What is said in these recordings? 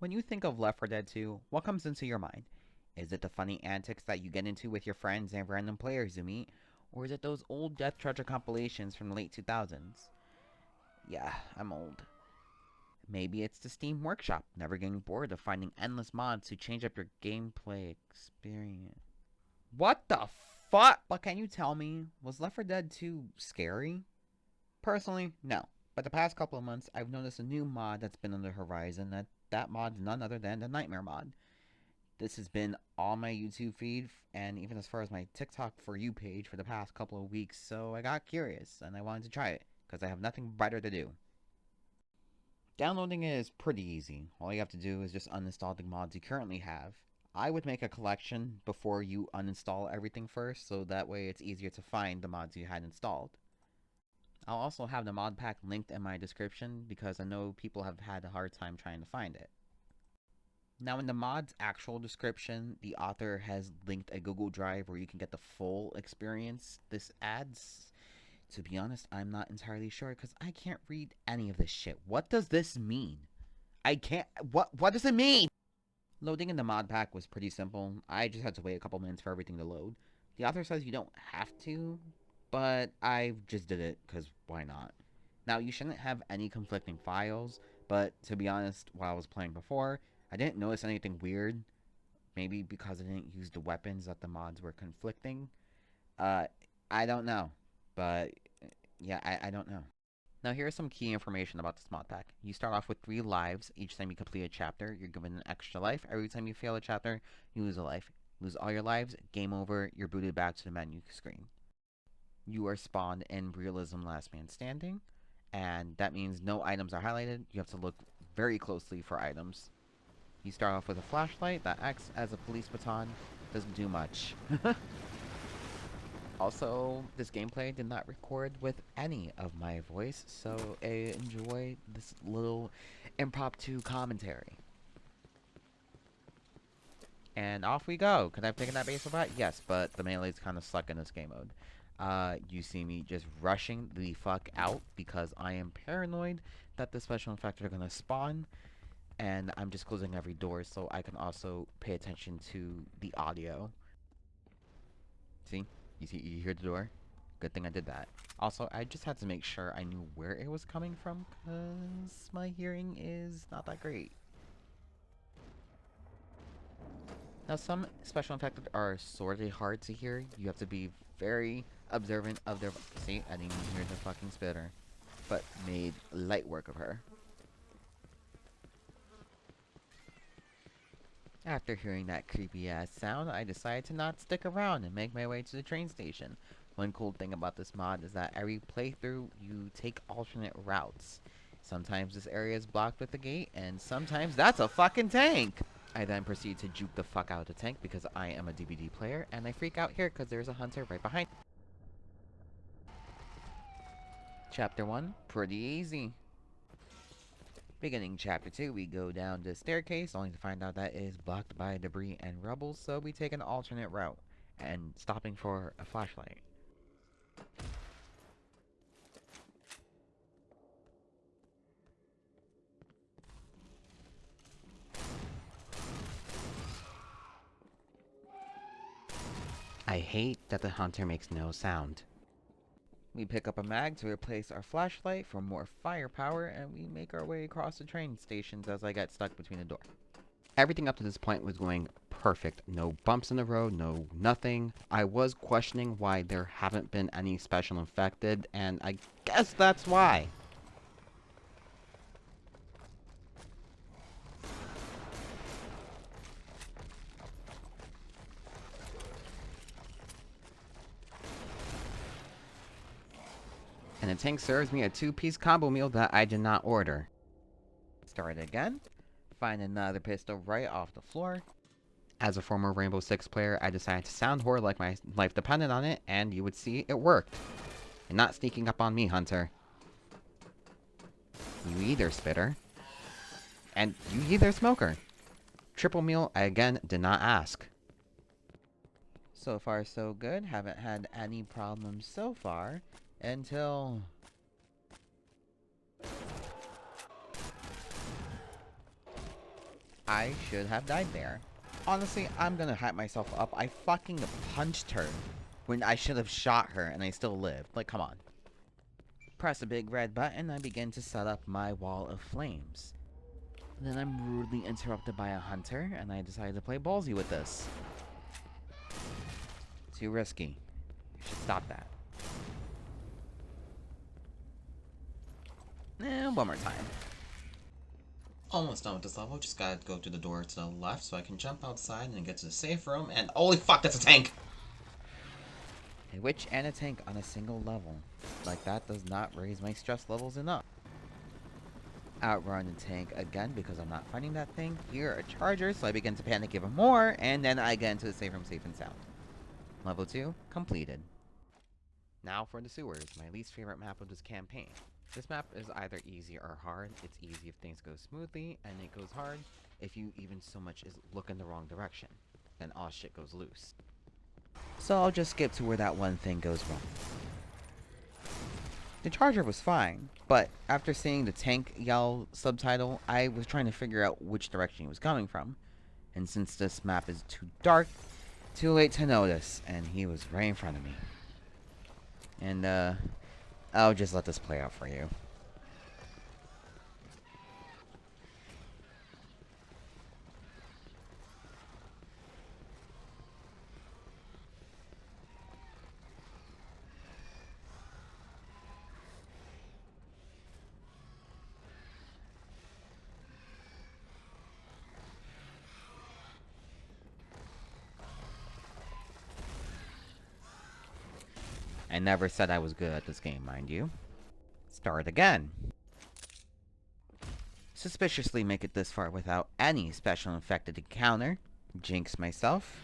When you think of Left 4 Dead 2, what comes into your mind? Is it the funny antics that you get into with your friends and random players you meet? Or is it those old Death Treasure compilations from the late 2000s? Yeah, I'm old. Maybe it's the Steam Workshop, never getting bored of finding endless mods to change up your gameplay experience. What the fuck? But can you tell me, was Left 4 Dead 2 scary? Personally, no. But the past couple of months, I've noticed a new mod that's been on the horizon. That mod's none other than the Nightmare mod. This has been on my YouTube feed and even as far as my TikTok For You page for the past couple of weeks, so I got curious and I wanted to try it because I have nothing better to do. Downloading it is pretty easy. All you have to do is just uninstall the mods you currently have. I would make a collection before you uninstall everything first, so that way it's easier to find the mods you had installed. I'll also have the mod pack linked in my description because I know people have had a hard time trying to find it. Now in the mod's actual description, the author has linked a Google Drive where you can get the full experience this adds. To be honest, I'm not entirely sure because I can't read any of this shit. What does this mean? I can't. What does it mean? Loading in the mod pack was pretty simple. I just had to wait a couple minutes for everything to load. The author says you don't have to, but I just did it because why not? Now, you shouldn't have any conflicting files, but to be honest, while I was playing before, I didn't notice anything weird. Maybe because I didn't use the weapons that the mods were conflicting. Uh, I don't know. But, yeah, I don't know. Now here's some key information about this mod pack. You start off with 3 lives each time you complete a chapter. You're given an extra life. Every time you fail a chapter, you lose a life. Lose all your lives, game over, you're booted back to the menu screen. You are spawned in Realism Last Man Standing, and that means no items are highlighted. You have to look very closely for items. You start off with a flashlight that acts as a police baton. Doesn't do much. Also, this gameplay did not record with any of my voice, so enjoy this little impromptu commentary. And off we go. Could I have taken that baseball bat? Yes, but the melee's kind of suck in this game mode. You see me just rushing the fuck out because I am paranoid that the special effects are going to spawn. And I'm just closing every door so I can also pay attention to the audio. See? You hear the door? Good thing I did that. Also, I just had to make sure I knew where it was coming from because my hearing is not that great. Now, some special effects are sort of hard to hear. You have to be very observant of their... See, I didn't even hear the fucking spitter. But made light work of her. After hearing that creepy ass sound, I decided to not stick around and make my way to the train station. One cool thing about this mod is that every playthrough you take alternate routes. Sometimes this area is blocked with a gate, and sometimes that's a fucking tank! I then proceed to juke the fuck out of the tank because I am a DVD player, and I freak out here because there's a hunter right behind. Chapter 1, pretty easy. Beginning chapter 2, we go down the staircase, only to find out that it is blocked by debris and rubble, so we take an alternate route, and stopping for a flashlight. I hate that the hunter makes no sound. We pick up a mag to replace our flashlight for more firepower, and we make our way across the train stations as I get stuck between the door. Everything up to this point was going perfect. No bumps in the road, no nothing. I was questioning why there haven't been any special infected, and I guess that's why. And the tank serves me a 2-piece combo meal that I did not order. Start again. Find another pistol right off the floor. As a former Rainbow Six player, I decided to sound horror like my life depended on it, and you would see it worked. You're not sneaking up on me, Hunter. You either, Spitter. And you either, Smoker. Triple meal, I again did not ask. So far so good, haven't had any problems so far, until... I should have died there. Honestly, I'm gonna hype myself up. I fucking punched her when I should have shot her and I still lived. Like, come on. Press a big red button, I begin to set up my wall of flames. Then I'm rudely interrupted by a hunter, and I decide to play ballsy with this. Too risky. You should stop that. One more time. Almost done with this level, just gotta go to the door to the left so I can jump outside and get to the safe room, and holy fuck, that's a tank! A witch and a tank on a single level. Like, that does not raise my stress levels enough. Outrun the tank again because I'm not finding that thing. Hear a charger, so I begin to panic even more, and then I get into the safe room safe and sound. Level 2, completed. Now for the sewers, my least favorite map of this campaign. This map is either easy or hard. It's easy if things go smoothly, and it goes hard if you even so much as look in the wrong direction. Then all shit goes loose. So I'll just skip to where that one thing goes wrong. The charger was fine, but after seeing the tank yell subtitle, I was trying to figure out which direction he was coming from. And since this map is too dark, too late to notice, and he was right in front of me. And, I'll just let this play out for you. I never said I was good at this game, mind you. Start again. Suspiciously make it this far without any special infected encounter. Jinx myself.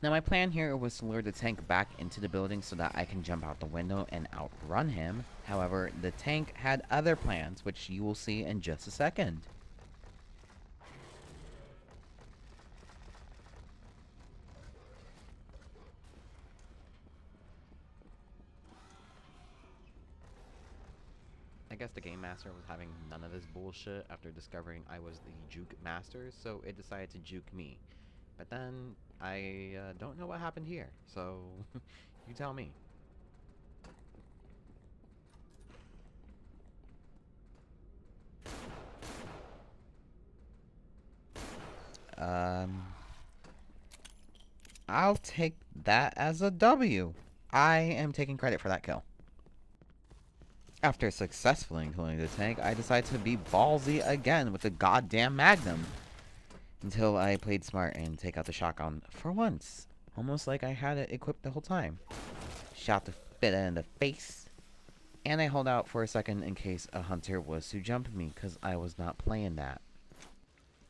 Now my plan here was to lure the tank back into the building so that I can jump out the window and outrun him. However, the tank had other plans, which you will see in just a second. I guess the game master was having none of this bullshit after discovering I was the juke master, so it decided to juke me. But then, I don't know what happened here, so you tell me. I'll take that as a W. I am taking credit for that kill. After successfully killing the tank, I decided to be ballsy again with the goddamn Magnum. Until I played smart and take out the shotgun for once. Almost like I had it equipped the whole time. Shot the fitta in the face. And I hold out for a second in case a hunter was to jump me, because I was not playing that.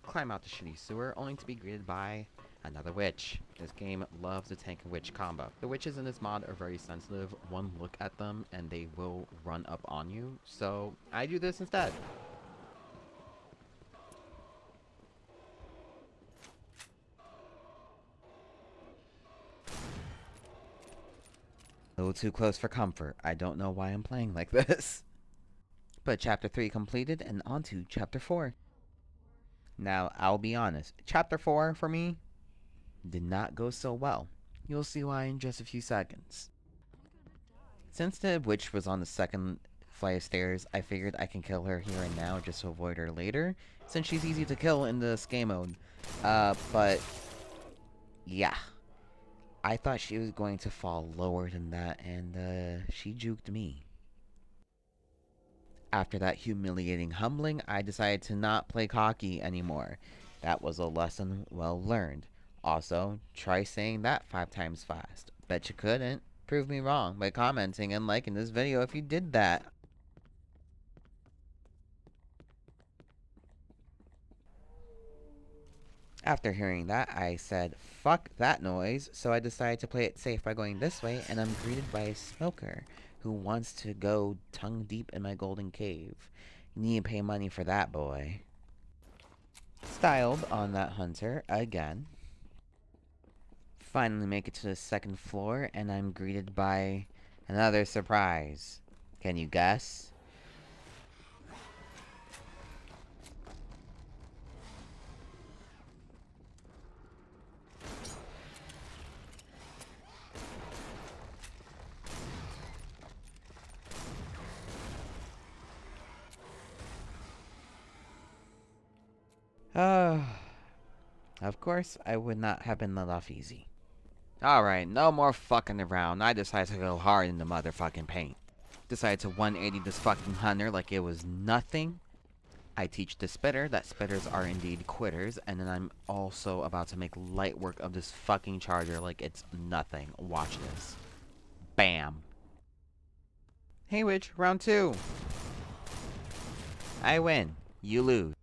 Climb out the shitty sewer, only to be greeted by another witch. This game loves the tank and witch combo. The witches in this mod are very sensitive. One look at them and they will run up on you. So I do this instead. A little too close for comfort. I don't know why I'm playing like this. But chapter 3 completed and on to chapter 4. Now, I'll be honest. Chapter 4, for me, did not go so well. You'll see why in just a few seconds. Since the witch was on the second flight of stairs, I figured I can kill her here and now just to avoid her later, since she's easy to kill in the game mode. But yeah. I thought she was going to fall lower than that, and she juked me. After that humiliating humbling, I decided to not play cocky anymore. That was a lesson well learned. Also, try saying that 5 times fast. Bet you couldn't. Prove me wrong by commenting and liking this video if you did that. After hearing that, I said, fuck that noise, so I decided to play it safe by going this way, and I'm greeted by a smoker who wants to go tongue deep in my golden cave. You need to pay money for that, boy. Styled on that hunter again. Finally make it to the second floor, and I'm greeted by another surprise. Can you guess? Of course, I would not have been let off easy. Alright, no more fucking around. I decided to go hard in the motherfucking paint. Decided to 180 this fucking hunter like it was nothing. I teach the spitter that spitters are indeed quitters, and then I'm also about to make light work of this fucking charger like it's nothing. Watch this. Bam. Hey Witch, round 2. I win. You lose.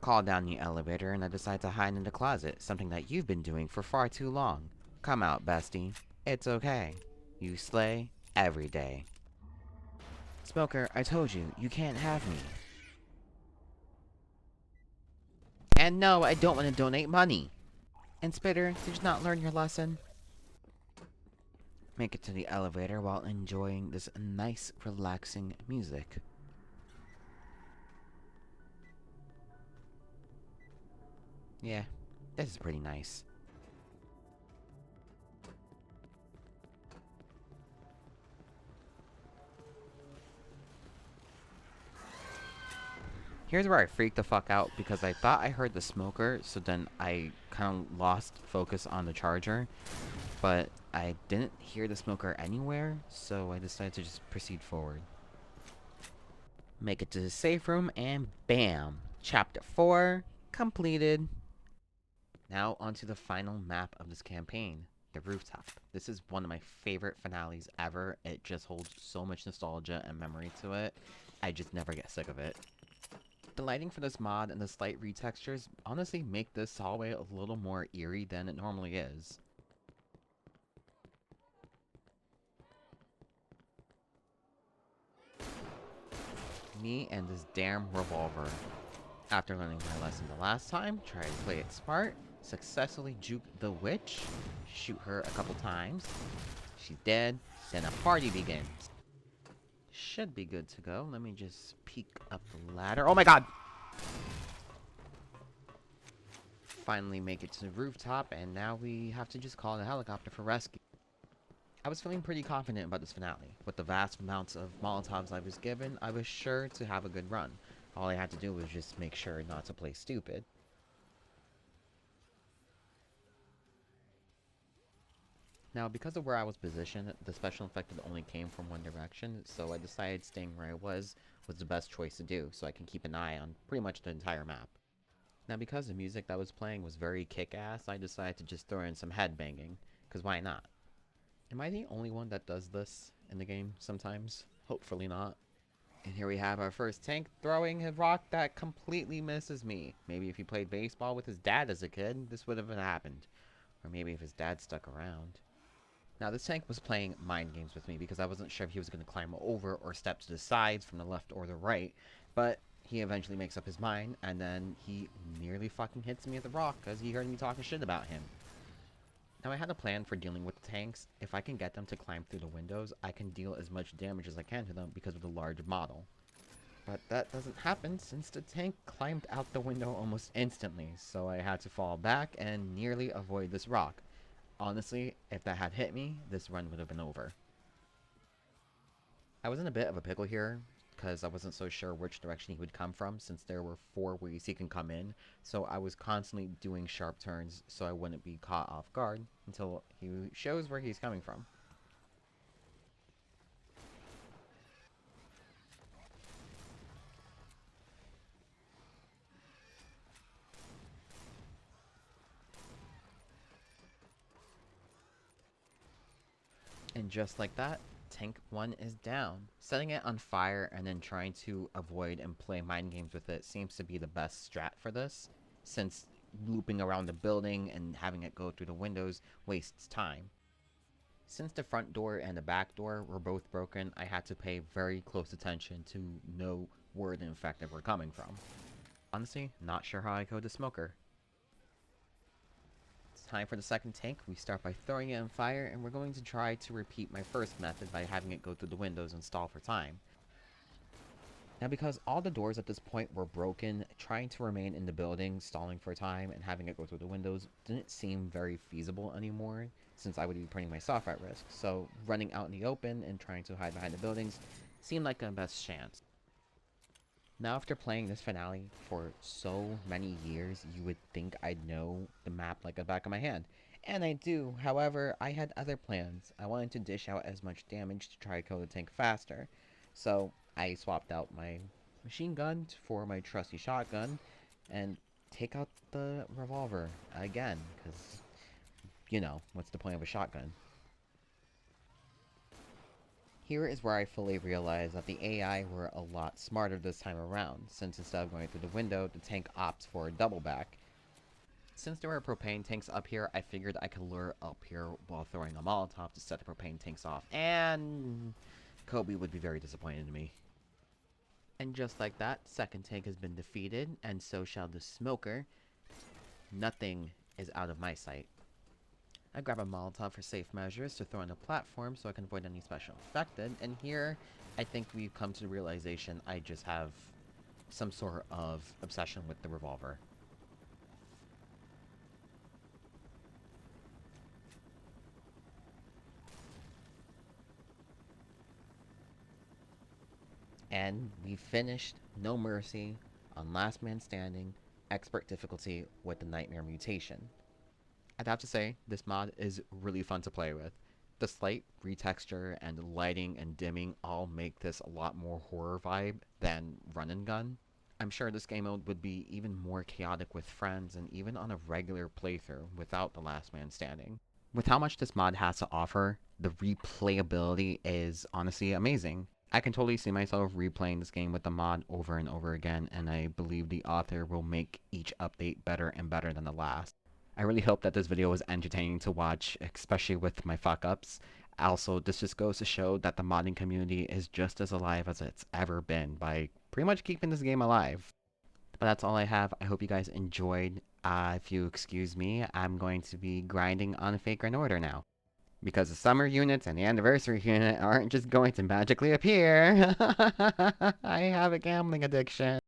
Call down the elevator and I decide to hide in the closet, something that you've been doing for far too long. Come out, bestie. It's okay. You slay every day. Smoker, I told you, you can't have me. And no, I don't want to donate money. And Spitter, did you not learn your lesson? Make it to the elevator while enjoying this nice, relaxing music. Yeah, this is pretty nice. Here's where I freaked the fuck out because I thought I heard the smoker, so then I kind of lost focus on the charger. But I didn't hear the smoker anywhere, so I decided to just proceed forward. Make it to the safe room, and bam! Chapter 4 completed. Now onto the final map of this campaign, the rooftop. This is one of my favorite finales ever. It just holds so much nostalgia and memory to it. I just never get sick of it. The lighting for this mod and the slight retextures honestly make this hallway a little more eerie than it normally is. Me and this damn revolver. After learning my lesson the last time, try to play it smart, successfully juke the witch, shoot her a couple times. She's dead, then a party begins. Should be good to go. Let me just peek up the ladder. Oh my god! Finally make it to the rooftop, and now we have to just call the helicopter for rescue. I was feeling pretty confident about this finale. With the vast amounts of Molotovs I was given, I was sure to have a good run. All I had to do was just make sure not to play stupid. Now, because of where I was positioned, the special effect only came from one direction, so I decided staying where I was the best choice to do, so I can keep an eye on pretty much the entire map. Now, because the music that was playing was very kick-ass, I decided to just throw in some headbanging, because why not? Am I the only one that does this in the game sometimes? Hopefully not. And here we have our first tank throwing a rock that completely misses me. Maybe if he played baseball with his dad as a kid, this would have happened. Or maybe if his dad stuck around. Now, this tank was playing mind games with me because I wasn't sure if he was going to climb over or step to the sides from the left or the right. But he eventually makes up his mind, and then he nearly fucking hits me with a rock because he heard me talking shit about him. Now, I had a plan for dealing with the tanks. If I can get them to climb through the windows, I can deal as much damage as I can to them because of the large model. But that doesn't happen since the tank climbed out the window almost instantly, so I had to fall back and nearly avoid this rock. Honestly, if that had hit me, this run would have been over. I was in a bit of a pickle here, because I wasn't so sure which direction he would come from, since there were 4 ways he can come in, so I was constantly doing sharp turns so I wouldn't be caught off guard until he shows where he's coming from. And just like that, Tank 1 is down. Setting it on fire and then trying to avoid and play mind games with it seems to be the best strat for this, since looping around the building and having it go through the windows wastes time. Since the front door and the back door were both broken, I had to pay very close attention to know where the infected were coming from. Honestly, not sure how I code the smoker. It's time for the second tank. We start by throwing it on fire, and we're going to try to repeat my first method by having it go through the windows and stall for time. Now, because all the doors at this point were broken, trying to remain in the building, stalling for time, and having it go through the windows didn't seem very feasible anymore, since I would be putting myself at risk. So running out in the open and trying to hide behind the buildings seemed like the best chance. Now, after playing this finale for so many years, you would think I'd know the map like the back of my hand. And I do. However, I had other plans. I wanted to dish out as much damage to try to kill the tank faster. So, I swapped out my machine gun for my trusty shotgun and take out the revolver again, because, what's the point of a shotgun? Here is where I fully realized that the AI were a lot smarter this time around, since instead of going through the window, the tank opts for a double back. Since there were propane tanks up here, I figured I could lure up here while throwing a Molotov to set the propane tanks off, and Kobe would be very disappointed in me. And just like that, second tank has been defeated, and so shall the smoker. Nothing is out of my sight. I grab a Molotov for safe measures to throw on the platform so I can avoid any special affected, and here I think we've come to the realization I just have some sort of obsession with the revolver. And we finished No Mercy on Last Man Standing, Expert difficulty with the Nightmare mutation. I'd have to say, this mod is really fun to play with. The slight retexture and lighting and dimming all make this a lot more horror vibe than Run and Gun. I'm sure this game mode would be even more chaotic with friends and even on a regular playthrough without the Last Man Standing. With how much this mod has to offer, the replayability is honestly amazing. I can totally see myself replaying this game with the mod over and over again, and I believe the author will make each update better and better than the last. I really hope that this video was entertaining to watch, especially with my fuck-ups. Also, this just goes to show that the modding community is just as alive as it's ever been by pretty much keeping this game alive. But that's all I have. I hope you guys enjoyed. If you excuse me, I'm going to be grinding on Fake and Order now. Because the summer units and the anniversary unit aren't just going to magically appear. I have a gambling addiction.